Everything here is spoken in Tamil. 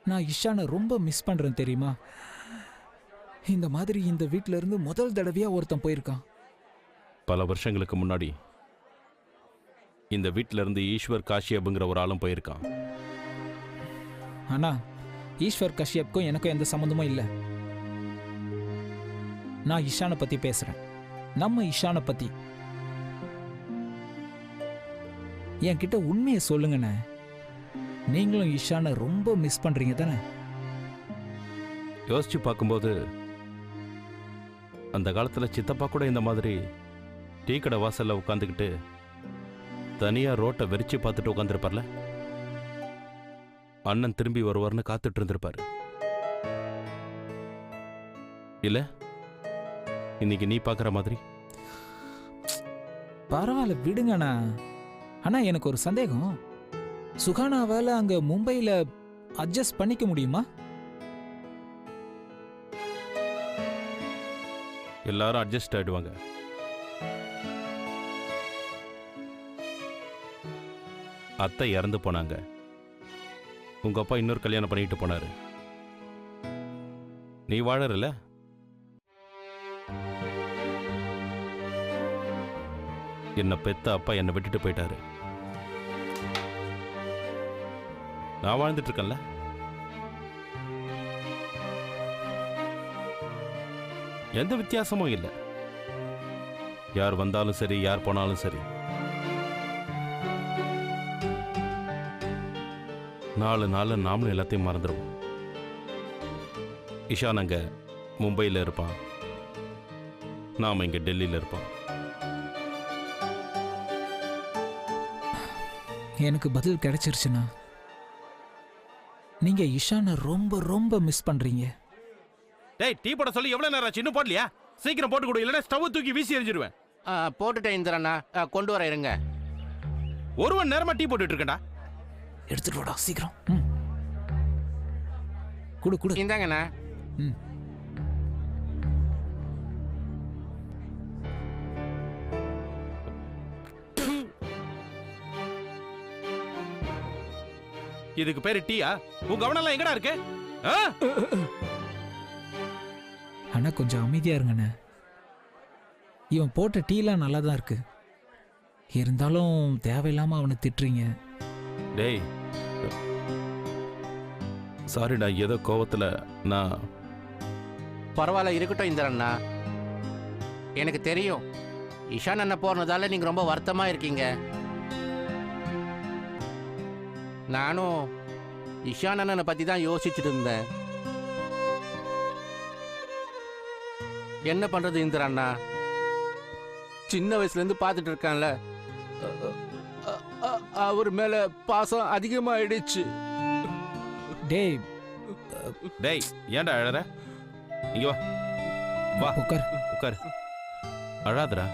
நான் இஷானை ரொம்ப மிஸ் பண்றேன் தெரியுமா? இந்த மாதிரி இந்த வீட்ல இருந்து முதல் தடவையா ஒருத்தன் போயிருக்கான். பல வருஷங்களுக்கு முன்னாடி இந்த வீட்டில இருந்து ஈஸ்வர் காஷ்யப்ங்கிற ஒரு ஆளும் போயிருக்கான். ஆனா ஈஸ்வர் கஷ்யப்க்கும் எனக்கும் எந்த சம்மந்தமும் இல்லை. நான் இஷானை பத்தி பேசுறேன், நம்ம இஷானை பத்தி. என்கிட்ட உண்மையை சொல்லுங்கண்ணே. நீங்களும் இஷானை ரொம்ப மிஸ் பண்றீங்க தானே? யோசிச்சு பார்க்கும்போது அந்த காலத்துல சித்தப்பா கூட இந்த மாதிரி டீ கடை வாசல்ல உட்காந்துக்கிட்டு தனியா ரோட்டை வெறிச்சு பார்த்துட்டு உட்காந்துருப்பார்ல. அண்ணன் திரும்பி வருவார்னு காத்துட்டு இருந்திருப்பாரு இல்ல? இன்னைக்கு நீ பார்க்குற மாதிரி. பரவாயில்ல விடுங்கண்ணா. ஆனா எனக்கு ஒரு சந்தேகம். சுகானாவால அங்க மும்பையில அட்ஜஸ்ட் பண்ணிக்க முடியுமா? எல்லாரும் அட்ஜஸ்ட் ஆயிடுவாங்க. அத்தை இறந்து போனாங்க. உங்க அப்பா இன்னொரு கல்யாணம் பண்ணிட்டு போனாரு. நீ வாழறல? என்ன பெத்த அப்பா என்னை விட்டுட்டு போயிட்டாரு. நான் வாழ்ந்துட்டு இருக்கேன்ல. எந்த வித்தியாசமும் இல்லை. யார் வந்தாலும் சரி, யார் போனாலும் சரி, நாலு நாமளும் எல்லாத்தையும் மறந்துடுவோம். இஷான் அங்க மும்பையில் இருப்பான், நாம இங்க டெல்லியில் இருப்போம். எனக்கு பதில் கிடைச்சிருச்சுண்ணா. நீங்க இஷானை ரொம்ப ரொம்ப மிஸ் பண்றீங்க. டேய், டீ போட சொல்லி எவ்வளவு நேரம் ஆச்சு? இன்னும் போடலையா? சீக்கிரம் போட்டு கொடு, இல்லைன்னா ஸ்டவ் தூக்கி வீசி எறிஞ்சிருவேன். போட்டுட்டேன் இந்திரண்ணா, கொண்டு வர இருங்க. ஒரு மணி நேரமா டீ போட்டுட்டு இருக்கேன்டா. எடுத்துட்டு வாடா சீக்கிரம். குடு குடு. இந்தாங்கண்ணா. இதுக்கு பேரு டீயா? உன் கவனம் எல்லாம் எங்கடா இருக்கு? ஆனா கொஞ்சம் அமைதியா இருங்கண்ணே. இவன் போட்ட டீலாம் நல்லா தான் இருக்கு. இருந்தாலும் தேவையில்லாம அவனை திட்டுறீங்க. டேய் சாரிடா, ஏதோ கோவத்துல நான். பரவாயில்ல, இருக்கட்டும் இந்திரண்ணா. எனக்கு தெரியும் இஷான் அண்ணன் போறதால நீங்க ரொம்ப வருத்தமா இருக்கீங்க. நானும் இஷான் அண்ணனை பத்தி தான் யோசிச்சுட்டு இருந்தேன். என்ன பண்றது இந்திரண்ணா, சின்ன வயசுல இருந்து பார்த்துட்டு இருக்கான்ல, அவர் மேல பாசம் அதிகமாயிடுச்சு. டேய் டேய், ஏன்டா அழற? இங்க வா வா, உட்கார் உட்கார். அழாதடா.